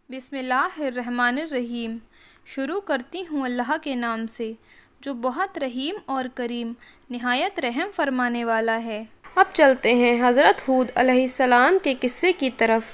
बिस्मिल्लाहिर्रहमानिर्रहीम। शुरू करती हूँ अल्लाह के नाम से जो बहुत रहीम और करीम निहायत रहम फरमाने वाला है। अब चलते हैं हज़रत हूद अलैहिस्सलाम के किस्से की तरफ।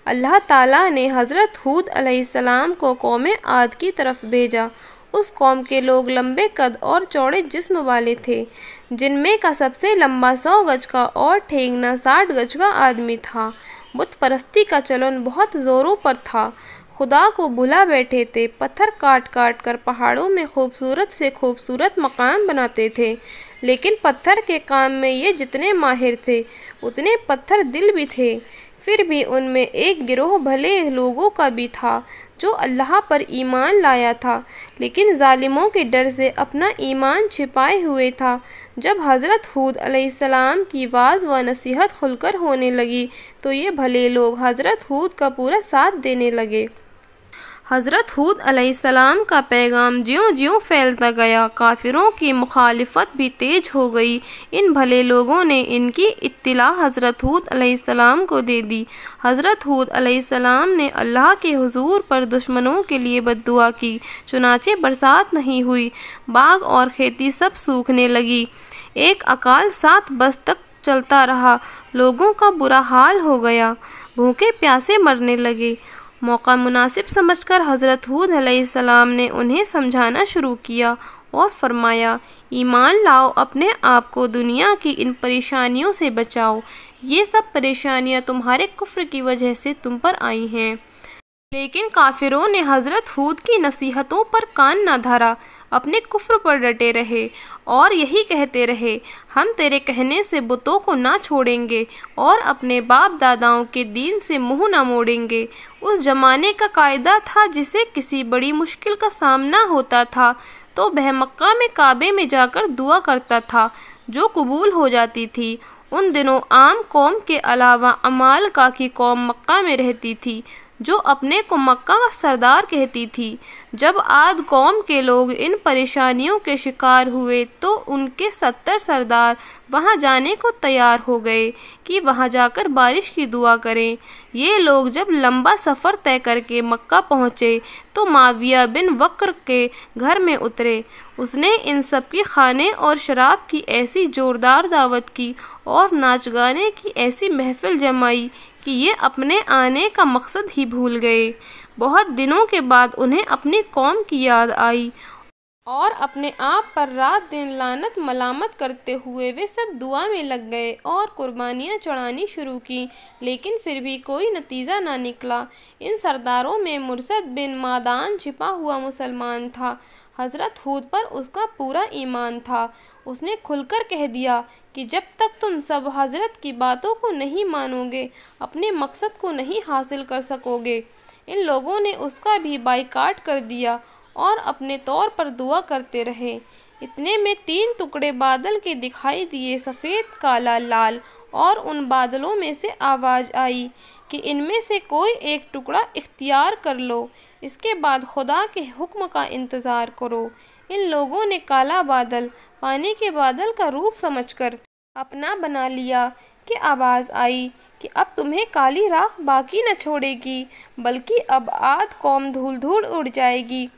अल्लाह ताला ने हज़रत हूद अलैहिस्सलाम को कौम आद की तरफ भेजा। उस कौम के लोग लंबे कद और चौड़े जिस्म वाले थे, जिनमें का सबसे लंबा 100 गज का और ठेंगना 60 गज का आदमी था। बुत परस्ती का चलन बहुत ज़ोरों पर था। खुदा को भुला बैठे थे। पत्थर काट काट कर पहाड़ों में खूबसूरत से खूबसूरत मकान बनाते थे, लेकिन पत्थर के काम में ये जितने माहिर थे उतने पत्थर दिल भी थे। फिर भी उनमें एक गिरोह भले लोगों का भी था जो अल्लाह पर ईमान लाया था, लेकिन जालिमों के डर से अपना ईमान छिपाए हुए था। जब हज़रत हूद अलैहिस्सलाम की वाज़ व नसीहत खुलकर होने लगी तो ये भले लोग हज़रत हूद का पूरा साथ देने लगे। हज़रत हूद अलैहिस्सलाम का पैगाम ज्यों-ज्यों फैलता गया, काफिरों की मुखालिफत भी तेज हो गई। इन भले लोगों ने इनकी इत्तिला हज़रत हूद अलैहिस्सलाम को दे दी। हज़रत हूद अलैहिस्सलाम ने अल्लाह के हुजूर पर दुश्मनों के लिए बद्दुआ की, चुनाचे बरसात नहीं हुई। बाग और खेती सब सूखने लगी। एक अकाल 7 बरस तक चलता रहा। लोगों का बुरा हाल हो गया, भूखे प्यासे मरने लगे। मौका मुनासिब समझकर हज़रत हूद अलैहिस्सलाम ने उन्हें समझाना शुरू किया और फरमाया, ईमान लाओ, अपने आप को दुनिया की इन परेशानियों से बचाओ। ये सब परेशानियां तुम्हारे कुफ्र की वजह से तुम पर आई हैं। लेकिन काफिरों ने हज़रत हूद की नसीहतों पर कान न धरा, अपने कुफ्र पर डटे रहे और यही कहते रहे, हम तेरे कहने से बुतों को ना छोड़ेंगे और अपने बाप दादाओं के दीन से मुंह ना मोड़ेंगे। उस जमाने का कायदा था, जिसे किसी बड़ी मुश्किल का सामना होता था तो वह मक्का में काबे में जाकर दुआ करता था, जो कबूल हो जाती थी। उन दिनों आम कौम के अलावा अमालका की कौम मक्का में रहती थी, जो अपने को मक्का का सरदार कहती थी। जब आद कौम के लोग इन परेशानियों के शिकार हुए तो उनके 70 सरदार वहां जाने को तैयार हो गए कि वहां जाकर बारिश की दुआ करें। ये लोग जब लंबा सफ़र तय करके मक्का पहुँचे तो माविया बिन वक्र के घर में उतरे। उसने इन सब की खाने और शराब की ऐसी ज़ोरदार दावत की और नाच गाने की ऐसी महफिल जमाई कि ये अपने आने का मकसद ही भूल गए। बहुत दिनों के बाद उन्हें अपनी कौम की याद आई और अपने आप पर रात दिन लानत मलामत करते हुए वे सब दुआ में लग गए और कुर्बानियाँ चढ़ानी शुरू की, लेकिन फिर भी कोई नतीजा ना निकला। इन सरदारों में मुर्सद बिन मादान छिपा हुआ मुसलमान था। हज़रत हूद पर उसका पूरा ईमान था। उसने खुलकर कह दिया कि जब तक तुम सब हज़रत की बातों को नहीं मानोगे, अपने मकसद को नहीं हासिल कर सकोगे। इन लोगों ने उसका भी बाइकाट कर दिया और अपने तौर पर दुआ करते रहे। इतने में 3 टुकड़े बादल के दिखाई दिए, सफ़ेद, काला, लाल, और उन बादलों में से आवाज़ आई कि इनमें से कोई एक टुकड़ा इख्तियार कर लो, इसके बाद खुदा के हुक्म का इंतज़ार करो। इन लोगों ने काला बादल पानी के बादल का रूप समझकर अपना बना लिया कि आवाज़ आई कि अब तुम्हें काली राख बाकी न छोड़ेगी, बल्कि अब आद कौम धूल धूल उड़ जाएगी।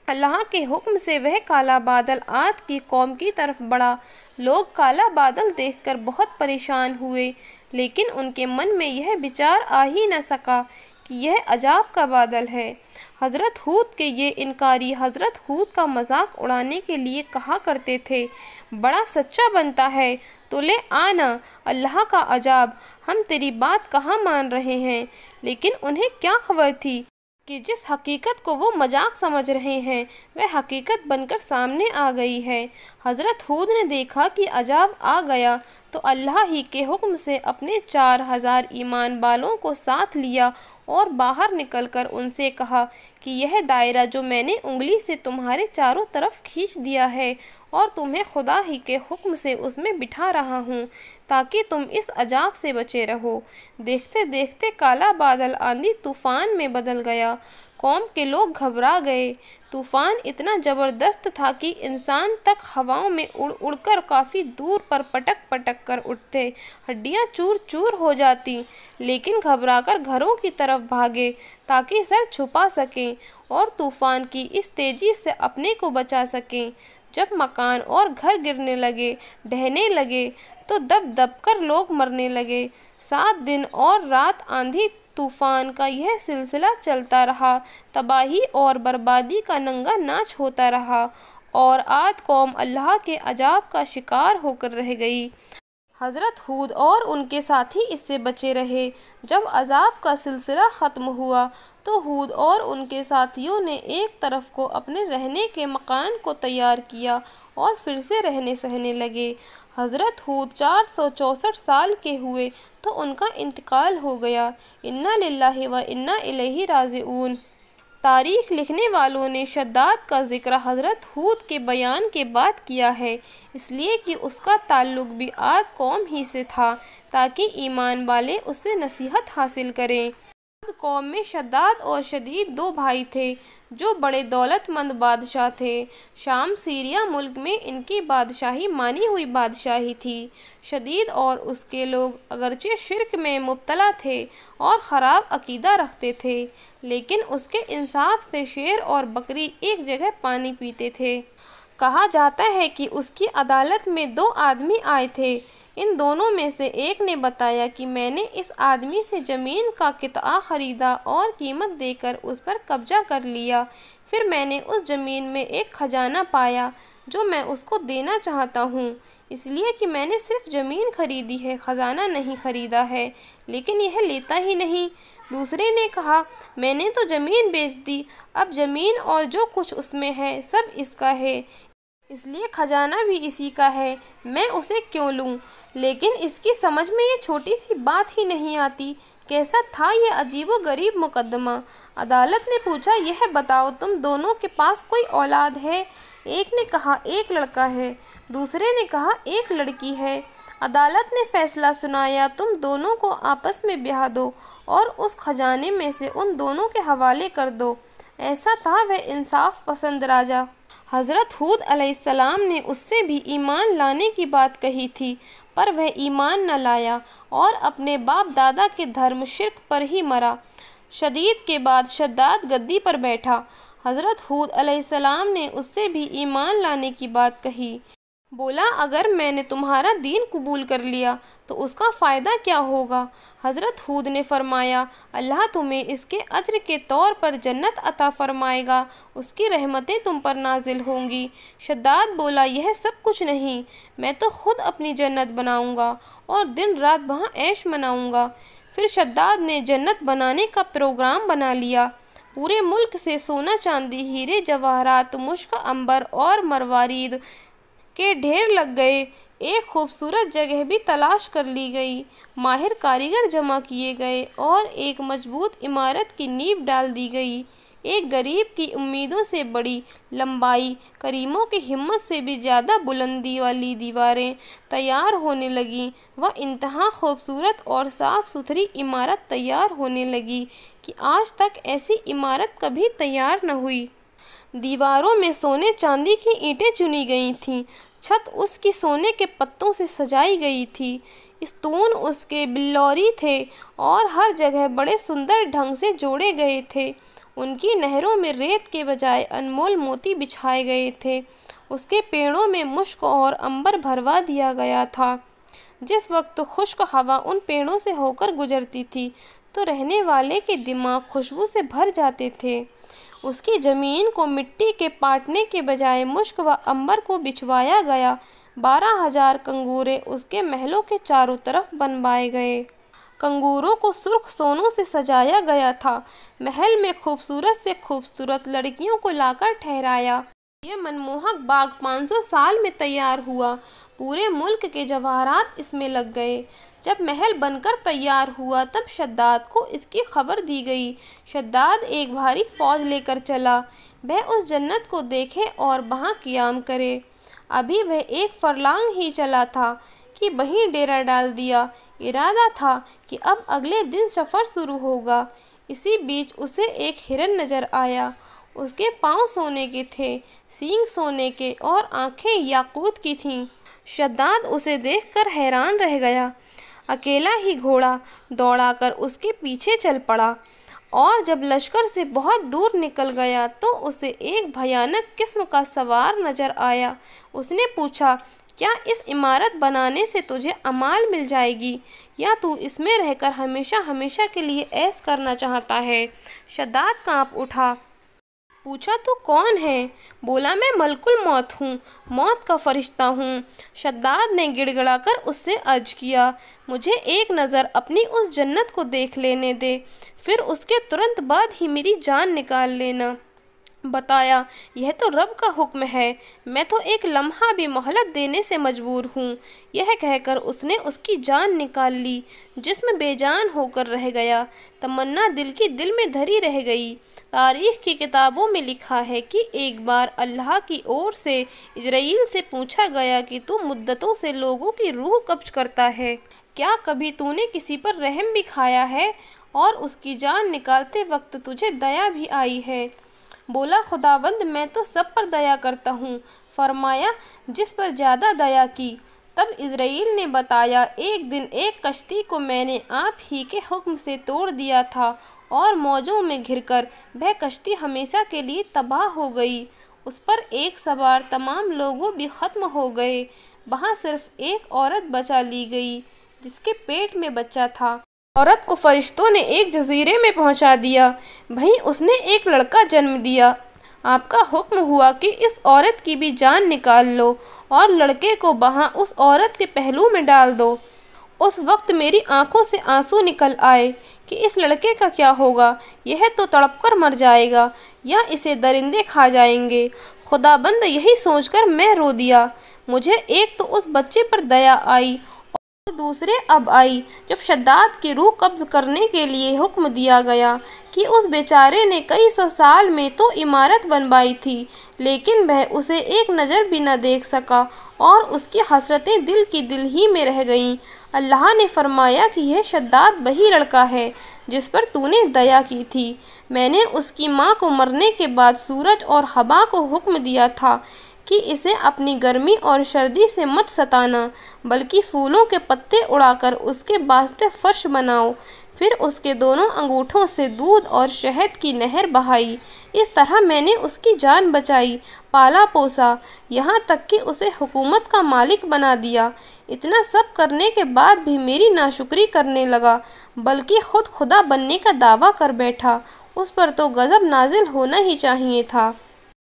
अल्लाह के हुक्म से वह काला बादल आद की कौम की तरफ बढ़ा। लोग काला बादल देखकर बहुत परेशान हुए, लेकिन उनके मन में यह विचार आ ही न सका कि यह अजाब का बादल है। हज़रत हूद के ये इनकारी हज़रत हूद का मजाक उड़ाने के लिए कहा करते थे, बड़ा सच्चा बनता है तो ले आना अल्लाह का अजाब, हम तेरी बात कहाँ मान रहे हैं। लेकिन उन्हें क्या खबर थी कि जिस हकीकत को वो मजाक समझ रहे हैं वह हकीकत बनकर सामने आ गई है। हज़रत हूद ने देखा कि अजाब आ गया तो अल्लाह ही के हुक्म से अपने 4000 ईमान वालों को साथ लिया और बाहर निकलकर उनसे कहा कि यह दायरा जो मैंने उंगली से तुम्हारे चारों तरफ खींच दिया है और तुम्हें खुदा ही के हुक्म से उसमें बिठा रहा हूँ ताकि तुम इस अजाब से बचे रहो। देखते देखते काला बादल आंधी तूफान में बदल गया। कौम के लोग घबरा गए। तूफान इतना जबरदस्त था कि इंसान तक हवाओं में उड़ उड़कर काफ़ी दूर पर पटक पटक कर उठते, हड्डियां चूर चूर हो जाती, लेकिन घबराकर घरों की तरफ भागे ताकि सर छुपा सकें और तूफान की इस तेज़ी से अपने को बचा सकें। जब मकान और घर गिरने लगे, ढहने लगे, तो दब दब कर लोग मरने लगे। 7 दिन और रात आंधी तूफान का यह सिलसिला चलता रहा। तबाही और बर्बादी का नंगा नाच होता रहा और आद कौम अल्लाह के अजाब का शिकार होकर रह गई। हज़रत हूद और उनके साथी इससे बचे रहे। जब अजाब का सिलसिला ख़त्म हुआ तो हूद और उनके साथियों ने एक तरफ को अपने रहने के मकान को तैयार किया और फिर से रहने सहने लगे। हज़रत हूद 464 साल के हुए तो उनका इंतकाल हो गया। इन्ना लिल्लाहि व इन्ना इलैहि राजिऊन। तारीख लिखने वालों ने शद्दाद का जिक्र हज़रत हूद के बयान के बाद किया है, इसलिए कि उसका ताल्लुक भी आद कौम ही से था ताकि ईमान वाले उससे नसीहत हासिल करें। आद कौम में शद्दाद और शदीद 2 भाई थे जो बड़े दौलतमंद बादशाह थे। शाम सीरिया मुल्क में इनकी बादशाही मानी हुई बादशाही थी। शदीद और उसके लोग अगरचे शिर्क में मुब्तला थे और ख़राब अकीदा रखते थे, लेकिन उसके इंसाफ से शेर और बकरी एक जगह पानी पीते थे। कहा जाता है कि उसकी अदालत में 2 आदमी आए थे। इन दोनों में से एक ने बताया कि मैंने इस आदमी से ज़मीन का कितना ख़रीदा और कीमत देकर उस पर कब्जा कर लिया। फिर मैंने उस ज़मीन में एक खजाना पाया जो मैं उसको देना चाहता हूँ, इसलिए कि मैंने सिर्फ ज़मीन खरीदी है, खजाना नहीं खरीदा है, लेकिन यह लेता ही नहीं। दूसरे ने कहा, मैंने तो ज़मीन बेच दी, अब ज़मीन और जो कुछ उसमें है सब इसका है, इसलिए खजाना भी इसी का है, मैं उसे क्यों लूं? लेकिन इसकी समझ में ये छोटी सी बात ही नहीं आती। कैसा था ये अजीबो गरीब मुकदमा। अदालत ने पूछा, यह बताओ तुम दोनों के पास कोई औलाद है? एक ने कहा, एक लड़का है। दूसरे ने कहा, एक लड़की है। अदालत ने फैसला सुनाया, तुम दोनों को आपस में ब्याह दो और उस खजाने में से उन दोनों के हवाले कर दो। ऐसा था वह इंसाफ पसंद राजा। हज़रत हूद अलैहिस्सलाम ने उससे भी ईमान लाने की बात कही थी, पर वह ईमान न लाया और अपने बाप दादा के धर्म शिर्क पर ही मरा। शदीद के बाद शद्दाद गद्दी पर बैठा। हज़रत हूद अलैहिस्सलाम ने उससे भी ईमान लाने की बात कही। बोला, अगर मैंने तुम्हारा दीन कबूल कर लिया तो उसका फ़ायदा क्या होगा? हज़रत हूद ने फरमाया, अल्लाह तुम्हें इसके अज्र के तौर पर जन्नत अता फरमाएगा, उसकी रहमतें तुम पर नाजिल होंगी। शद्दाद बोला, यह सब कुछ नहीं, मैं तो खुद अपनी जन्नत बनाऊंगा और दिन रात वहाँ ऐश मनाऊंगा। फिर शद्दाद ने जन्नत बनाने का प्रोग्राम बना लिया। पूरे मुल्क से सोना चांदी, हीरे जवाहरात, मुश्क, अंबर और मरवारीद के ढेर लग गए। एक खूबसूरत जगह भी तलाश कर ली गई, माहिर कारीगर जमा किए गए और एक मजबूत इमारत की नींव डाल दी गई। एक गरीब की उम्मीदों से बड़ी लंबाई, करीमों की हिम्मत से भी ज़्यादा बुलंदी वाली दीवारें तैयार होने लगीं। वह इंतहा खूबसूरत और साफ़ सुथरी इमारत तैयार होने लगी कि आज तक ऐसी इमारत कभी तैयार न हुई। दीवारों में सोने चांदी की ईंटें चुनी गई थीं, छत उसकी सोने के पत्तों से सजाई गई थी, स्तून उसके बिल्लौरी थे और हर जगह बड़े सुंदर ढंग से जोड़े गए थे। उनकी नहरों में रेत के बजाय अनमोल मोती बिछाए गए थे। उसके पेड़ों में मुश्क और अंबर भरवा दिया गया था। जिस वक्त खुश्क हवा उन पेड़ों से होकर गुजरती थी तो रहने वाले के दिमाग खुशबू से भर जाते थे। उसकी ज़मीन को मिट्टी के पाटने के बजाय मुश्क व अंबर को बिछवाया गया। 12,000 कंगूरे उसके महलों के चारों तरफ बनवाए गए। कंगूरों को सुर्ख सोनों से सजाया गया था। महल में खूबसूरत से खूबसूरत लड़कियों को लाकर ठहराया। ये मनमोहक बाग 500 साल में तैयार हुआ। पूरे मुल्क के जवाहरात इसमें लग गए। जब महल बनकर तैयार हुआ तब शद्दाद को इसकी खबर दी गई। शद्दाद एक भारी फौज लेकर चला। वह उस जन्नत को देखे और वहाँ क़ियाम करे। अभी वह एक फरलांग ही चला था कि वहीं डेरा डाल दिया। इरादा था कि अब अगले दिन सफ़र शुरू होगा। इसी बीच उसे एक हिरन नजर आया। उसके पाँव सोने के थे, सींग सोने के और आंखें याकूत की थीं। शद्दाद उसे देखकर हैरान रह गया। अकेला ही घोड़ा दौड़ाकर उसके पीछे चल पड़ा और जब लश्कर से बहुत दूर निकल गया तो उसे एक भयानक किस्म का सवार नजर आया। उसने पूछा, क्या इस इमारत बनाने से तुझे अमाल मिल जाएगी या तू इसमें रहकर हमेशा हमेशा के लिए ऐश करना चाहता है? शद्दाद कांप उठा। पूछा, तू कौन है? बोला, मैं मलकुल मौत हूँ, मौत का फरिश्ता हूँ। शद्दाद ने गिड़गिड़ाकर उससे अर्ज किया, मुझे एक नज़र अपनी उस जन्नत को देख लेने दे, फिर उसके तुरंत बाद ही मेरी जान निकाल लेना। बताया, यह तो रब का हुक्म है, मैं तो एक लम्हा भी मोहलत देने से मजबूर हूँ। यह कहकर उसने उसकी जान निकाल ली। जिस्म बेजान होकर रह गया, तमन्ना दिल की दिल में धरी रह गई। तारीख की किताबों में लिखा है कि एक बार अल्लाह की ओर से इजराइल से पूछा गया कि तू मुद्दतों से लोगों की रूह कब्ज करता है, क्या कभी तूने किसी पर रहम भी खाया है और उसकी जान निकालते वक्त तुझे दया भी आई है? बोला, खुदावंद मैं तो सब पर दया करता हूँ। फरमाया, जिस पर ज़्यादा दया की। तब इजराइल ने बताया, एक दिन एक कश्ती को मैंने आप ही के हुक्म से तोड़ दिया था और मौजों में घिरकर वह कश्ती हमेशा के लिए तबाह हो गई। उस पर एक सवार तमाम लोगों भी ख़त्म हो गए। वहाँ सिर्फ एक औरत बचा ली गई जिसके पेट में बच्चा था। औरत को फरिश्तों ने एक जजीरे में पहुंचा दिया। वहीं उसने एक लड़का जन्म दिया। आपका हुक्म हुआ कि इस औरत की भी जान निकाल लो और लड़के को वहाँ उस औरत के पहलू में डाल दो। उस वक्त मेरी आंखों से आंसू निकल आए कि इस लड़के का क्या होगा, यह तो तड़पकर मर जाएगा या इसे दरिंदे खा जाएंगे। खुदाबंद, यही सोचकर मैं रो दिया। मुझे एक तो उस बच्चे पर दया आई और दूसरे अब आई जब शद्दाद की रूह कब्ज करने के लिए हुक्म दिया गया कि उस बेचारे ने कई सौ साल में तो इमारत बनवाई थी, लेकिन वह उसे एक नज़र भी न देख सका और उसकी हसरतें दिल की दिल ही में रह गईं। अल्लाह ने फरमाया कि यह शद्दाद वही लड़का है जिस पर तूने दया की थी। मैंने उसकी माँ को मरने के बाद सूरज और हवा को हुक्म दिया था कि इसे अपनी गर्मी और सर्दी से मत सताना, बल्कि फूलों के पत्ते उड़ाकर उसके वास्ते फर्श बनाओ। फिर उसके दोनों अंगूठों से दूध और शहद की नहर बहाई। इस तरह मैंने उसकी जान बचाई, पाला पोसा, यहाँ तक कि उसे हुकूमत का मालिक बना दिया। इतना सब करने के बाद भी मेरी नाशुक्री करने लगा, बल्कि खुद खुदा बनने का दावा कर बैठा। उस पर तो गज़ब नाजिल होना ही चाहिए था।